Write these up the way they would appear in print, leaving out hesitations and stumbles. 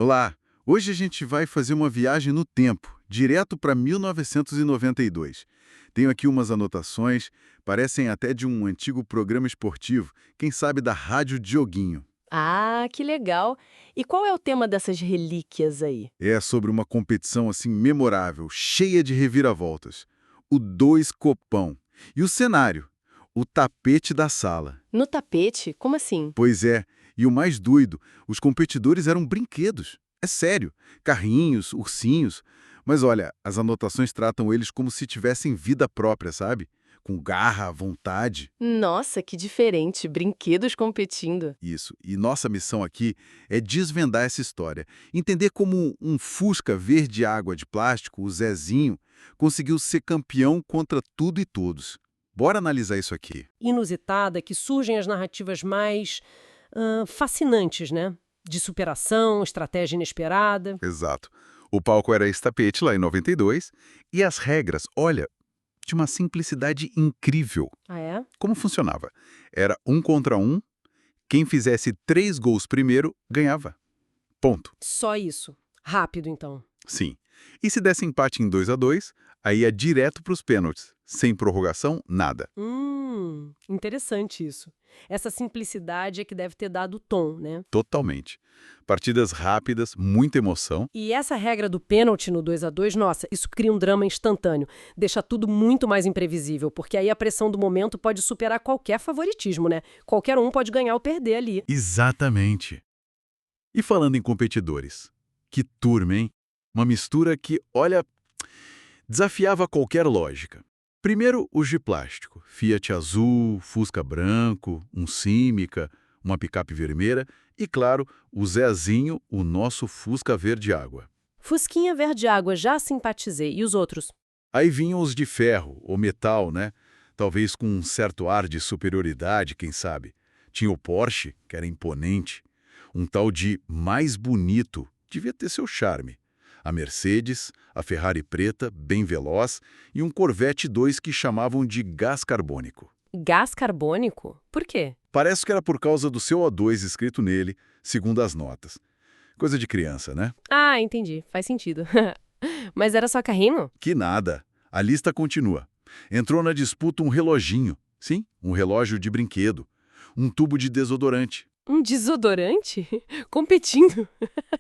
Olá! Hoje a gente vai fazer uma viagem no tempo, direto para 1992. Tenho aqui umas anotações, parecem até de um antigo programa esportivo, quem sabe da Rádio Dioguinho. Ah, que legal! E qual é o tema dessas relíquias aí? É sobre uma competição assim memorável, cheia de reviravoltas. O dois copão. E o cenário? O tapete da sala. No tapete? Como assim? Pois é, e o mais doido, os competidores eram brinquedos. É sério, carrinhos, ursinhos. Mas olha, as anotações tratam eles como se tivessem vida própria, sabe? Com garra, vontade. Nossa, que diferente! Brinquedos competindo. Isso. E nossa missão aqui é desvendar essa história. Entender como um Fusca verde água de plástico, o Zezinho, conseguiu ser campeão contra tudo e todos. Bora analisar isso aqui. Inusitada que surgem as narrativas mais fascinantes, né? De superação, estratégia inesperada. Exato. O palco era esse tapete lá em 92 e as regras, olha, de uma simplicidade incrível. Ah, é? Como funcionava? Era um contra um, quem fizesse 3 gols primeiro ganhava. Ponto. Só isso. Rápido, então. Sim. E se desse empate em 2-2, aí ia direto para os pênaltis. Sem prorrogação, nada. Interessante isso. Essa simplicidade é que deve ter dado o tom, né? Totalmente. Partidas rápidas, muita emoção. E essa regra do pênalti no 2-2, nossa, isso cria um drama instantâneo. Deixa tudo muito mais imprevisível, porque aí a pressão do momento pode superar qualquer favoritismo, né? Qualquer um pode ganhar ou perder ali. Exatamente. E falando em competidores, que turma, hein? Uma mistura que, olha, desafiava qualquer lógica. Primeiro, os de plástico. Fiat azul, Fusca branco, um Címica, uma picape vermelha e, claro, o Zezinho, o nosso Fusca verde água. Fusquinha verde água, já simpatizei. E os outros? Aí vinham os de ferro, ou metal, né? Talvez com um certo ar de superioridade, quem sabe. Tinha o Porsche, que era imponente. Um tal de mais bonito, devia ter seu charme. A Mercedes, a Ferrari preta, bem veloz, e um Corvette 2 que chamavam de gás carbônico. Gás carbônico? Por quê? Parece que era por causa do seu O2 escrito nele, segundo as notas. Coisa de criança, né? Ah, entendi. Faz sentido. Mas era só carrinho? Que nada. A lista continua. Entrou na disputa um reloginho. Sim, um relógio de brinquedo. Um tubo de desodorante. Um desodorante? Competindo?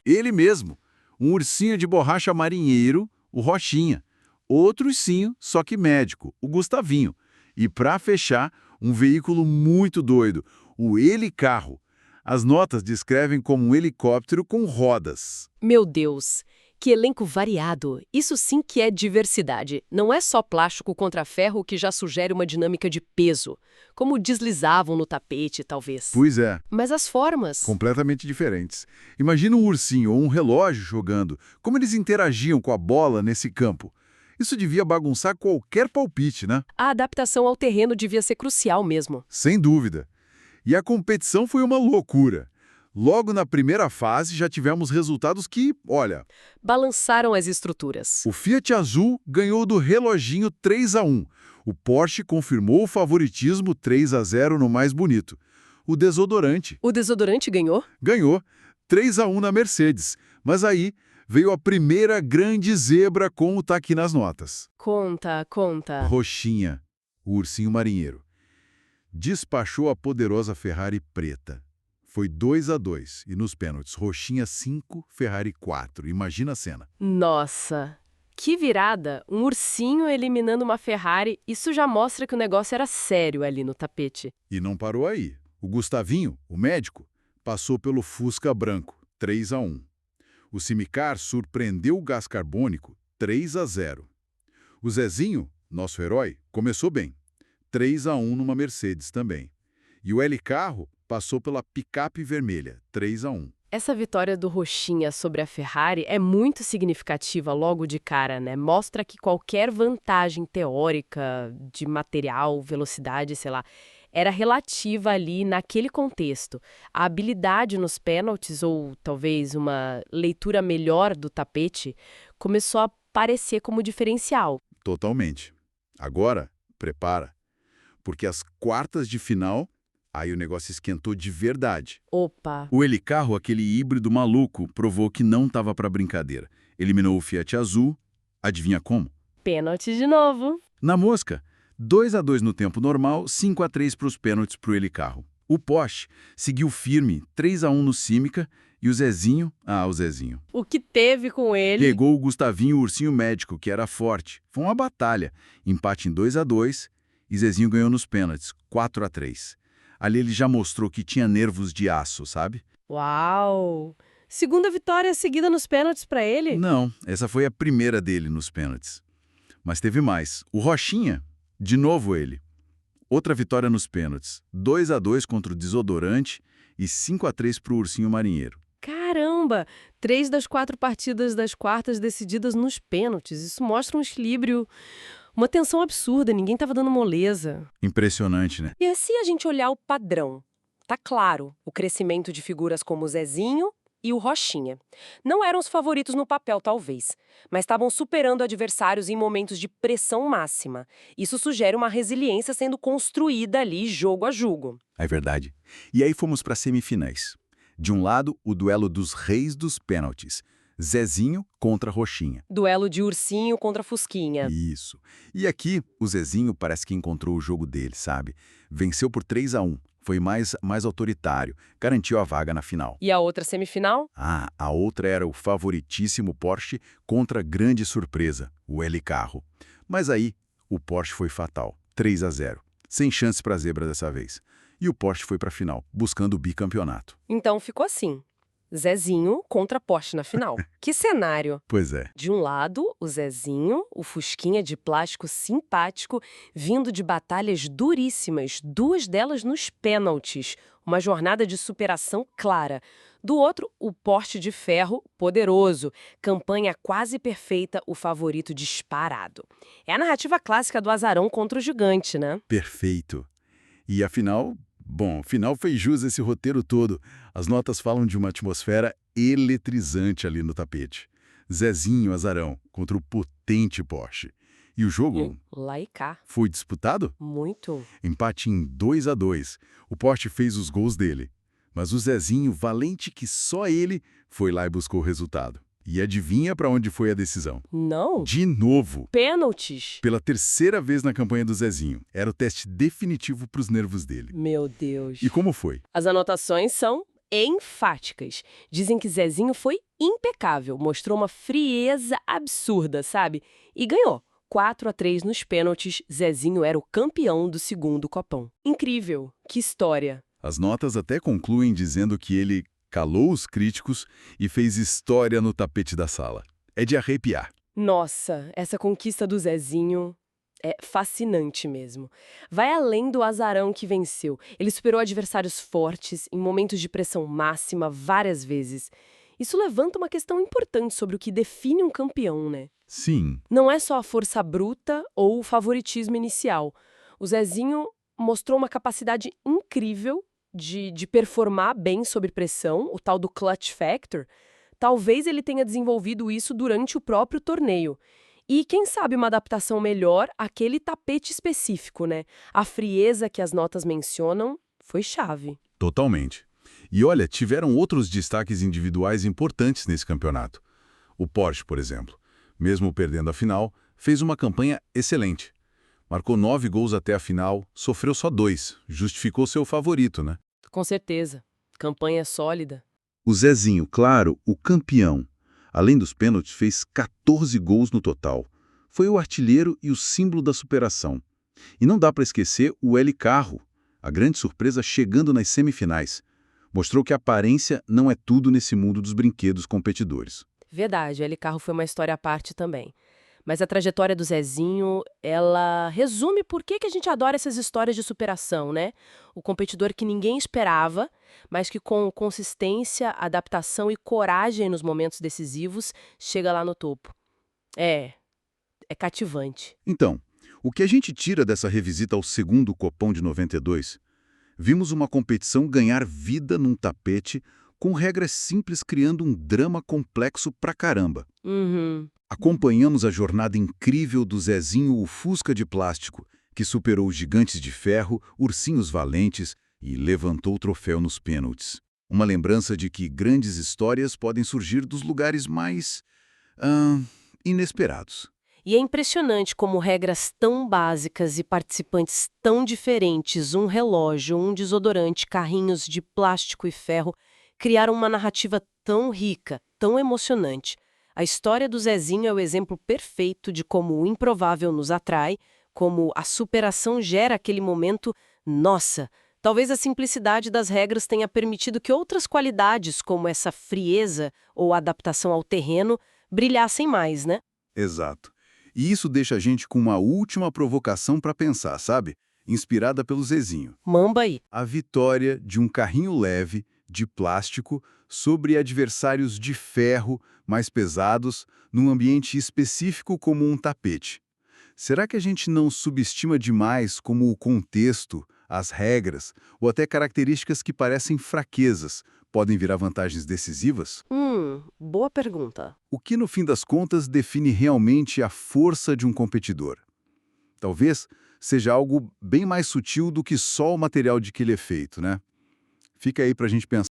Ele mesmo. Um ursinho de borracha marinheiro, o Rochinha. Outro ursinho, só que médico, o Gustavinho. E para fechar, um veículo muito doido, o Helicarro. As notas descrevem como um helicóptero com rodas. Meu Deus, que elenco variado. Isso sim que é diversidade. Não é só plástico contra ferro que já sugere uma dinâmica de peso, como deslizavam no tapete, talvez. Pois é, Mas as formas. completamente diferentes. Imagina um ursinho ou um relógio jogando, como eles interagiam com a bola nesse campo. Isso devia bagunçar qualquer palpite, né? A adaptação ao terreno devia ser crucial mesmo. Sem dúvida. E a competição foi uma loucura. Logo na primeira fase já tivemos resultados que, olha, Balançaram as estruturas. o Fiat Azul ganhou do reloginho 3-1. O Porsche confirmou o favoritismo 3-0 no mais bonito. O desodorante O desodorante ganhou? ganhou 3-1 na Mercedes. Mas aí veio a primeira grande zebra como tá aqui nas notas. Conta, conta. Roxinha, o ursinho marinheiro, despachou a poderosa Ferrari preta. Foi 2-2 e nos pênaltis, Roxinha 5, Ferrari 4. Imagina a cena. Nossa, que virada! Um ursinho eliminando uma Ferrari, isso já mostra que o negócio era sério ali no tapete. E não parou aí. O Gustavinho, o médico, passou pelo Fusca branco, 3-1. O Cimicar surpreendeu o gás carbônico, 3-0. O Zezinho, nosso herói, começou bem, 3-1 numa Mercedes também. E o Helicarro passou pela picape vermelha, 3-1. Essa vitória do Roxinha sobre a Ferrari é muito significativa logo de cara, né? Mostra que qualquer vantagem teórica de material, velocidade, sei lá, era relativa ali naquele contexto. A habilidade nos pênaltis, ou talvez uma leitura melhor do tapete, começou a aparecer como diferencial. Totalmente. Agora, prepara, porque as quartas de final, Aí o negócio esquentou de verdade. Opa, O Helicarro, aquele híbrido maluco, provou que não estava para brincadeira. Eliminou o Fiat Azul, adivinha como? pênalti de novo. Na mosca, 2-2 no tempo normal, 5-3 para os pênaltis para o Helicarro. O Porsche seguiu firme, 3-1 no Símica, e o Zezinho, o Zezinho, O que teve com ele? pegou o Gustavinho, o ursinho médico, que era forte. Foi uma batalha. Empate em 2-2 e Zezinho ganhou nos pênaltis, 4-3. Ali ele já mostrou que tinha nervos de aço, sabe? Uau! Segunda vitória seguida nos pênaltis pra ele? Não, essa foi a primeira dele nos pênaltis. Mas teve mais. O Rochinha, de novo ele. Outra vitória nos pênaltis, 2-2 contra o Desodorante e 5-3 para o Ursinho Marinheiro. Caramba! 3 das 4 partidas das quartas decididas nos pênaltis. Isso mostra um equilíbrio, uma tensão absurda, ninguém tava dando moleza. Impressionante, né? E se a gente olhar o padrão, tá claro o crescimento de figuras como o Zezinho e o Rochinha. Não eram os favoritos no papel, talvez, mas estavam superando adversários em momentos de pressão máxima. Isso sugere uma resiliência sendo construída ali, jogo a jogo. É verdade. E aí fomos para semifinais. De um lado, o duelo dos reis dos pênaltis. Zezinho contra Rochinha. Duelo de ursinho contra fusquinha. Isso. E aqui, o Zezinho parece que encontrou o jogo dele, sabe? Venceu por 3-1. Foi mais autoritário. Garantiu a vaga na final. E a outra semifinal? A outra era o favoritíssimo Porsche contra a grande surpresa, o Helicarro. Mas aí, o Porsche foi fatal. 3-0. Sem chance para a zebra dessa vez. E o Porsche foi para a final, buscando o bicampeonato. Então ficou assim. Zezinho contra Porsche na final. Que cenário! Pois é. De um lado, o Zezinho, o fusquinha de plástico simpático, vindo de batalhas duríssimas, 2 delas nos pênaltis. Uma jornada de superação clara. Do outro, o Porsche de ferro, poderoso. Campanha quase perfeita, o favorito disparado. É a narrativa clássica do azarão contra o gigante, né? Perfeito. E afinal, final fez jus a esse roteiro todo. As notas falam de uma atmosfera eletrizante ali no tapete. Zezinho azarão contra o potente Porsche. E o jogo Lá e cá. foi disputado? Muito. Empate em 2-2. O Porsche fez os gols dele. Mas o Zezinho, valente que só ele, foi lá e buscou o resultado. E adivinha para onde foi a decisão? Não. De novo. Pênaltis. Pela terceira vez na campanha do Zezinho. Era o teste definitivo para os nervos dele. Meu Deus. E como foi? As anotações são enfáticas. Dizem que Zezinho foi impecável, mostrou uma frieza absurda, sabe? E ganhou. 4-3 nos pênaltis, Zezinho era o campeão do segundo copão. Incrível. Que história. As notas até concluem dizendo que ele calou os críticos e fez história no tapete da sala. É de arrepiar. Nossa, essa conquista do Zezinho é fascinante mesmo. Vai além do azarão que venceu. Ele superou adversários fortes em momentos de pressão máxima várias vezes. Isso levanta uma questão importante sobre o que define um campeão, né? Sim. Não é só a força bruta ou o favoritismo inicial. O Zezinho mostrou uma capacidade incrível de performar bem sob pressão, o tal do clutch factor. Talvez ele tenha desenvolvido isso durante o próprio torneio. E, quem sabe, uma adaptação melhor àquele tapete específico, né? A frieza que as notas mencionam foi chave. Totalmente. E olha, tiveram outros destaques individuais importantes nesse campeonato. O Porsche, por exemplo, mesmo perdendo a final, fez uma campanha excelente. Marcou 9 gols até a final, sofreu só 2. Justificou seu favorito, né? Com certeza. Campanha sólida. O Zezinho, claro, o campeão. Além dos pênaltis, fez 14 gols no total. Foi o artilheiro e o símbolo da superação. E não dá para esquecer o Helicarro, a grande surpresa chegando nas semifinais. Mostrou que a aparência não é tudo nesse mundo dos brinquedos competidores. Verdade, o Helicarro foi uma história à parte também. Mas a trajetória do Zezinho, ela resume por que a gente adora essas histórias de superação, né? O competidor que ninguém esperava, mas que com consistência, adaptação e coragem nos momentos decisivos, chega lá no topo. É cativante. Então, o que a gente tira dessa revisita ao segundo Copão de 92? Vimos uma competição ganhar vida num tapete com regras simples criando um drama complexo pra caramba. Uhum. Acompanhamos a jornada incrível do Zezinho, o Fusca de plástico, que superou os gigantes de ferro, ursinhos valentes, e levantou o troféu nos pênaltis. Uma lembrança de que grandes histórias podem surgir dos lugares mais inesperados. E é impressionante como regras tão básicas e participantes tão diferentes, um relógio, um desodorante, carrinhos de plástico e ferro, criaram uma narrativa tão rica, tão emocionante. A história do Zezinho é o exemplo perfeito de como o improvável nos atrai, como a superação gera aquele momento, nossa, talvez a simplicidade das regras tenha permitido que outras qualidades, como essa frieza ou adaptação ao terreno, brilhassem mais, né? Exato. E isso deixa a gente com uma última provocação para pensar, sabe? Inspirada pelo Zezinho. Mamba aí. A vitória de um carrinho leve, de plástico, sobre adversários de ferro, mais pesados, num ambiente específico como um tapete. Será que a gente não subestima demais como o contexto, as regras, ou até características que parecem fraquezas, podem virar vantagens decisivas? Boa pergunta. O que, no fim das contas, define realmente a força de um competidor? Talvez seja algo bem mais sutil do que só o material de que ele é feito, né? Fica aí para a gente pensar.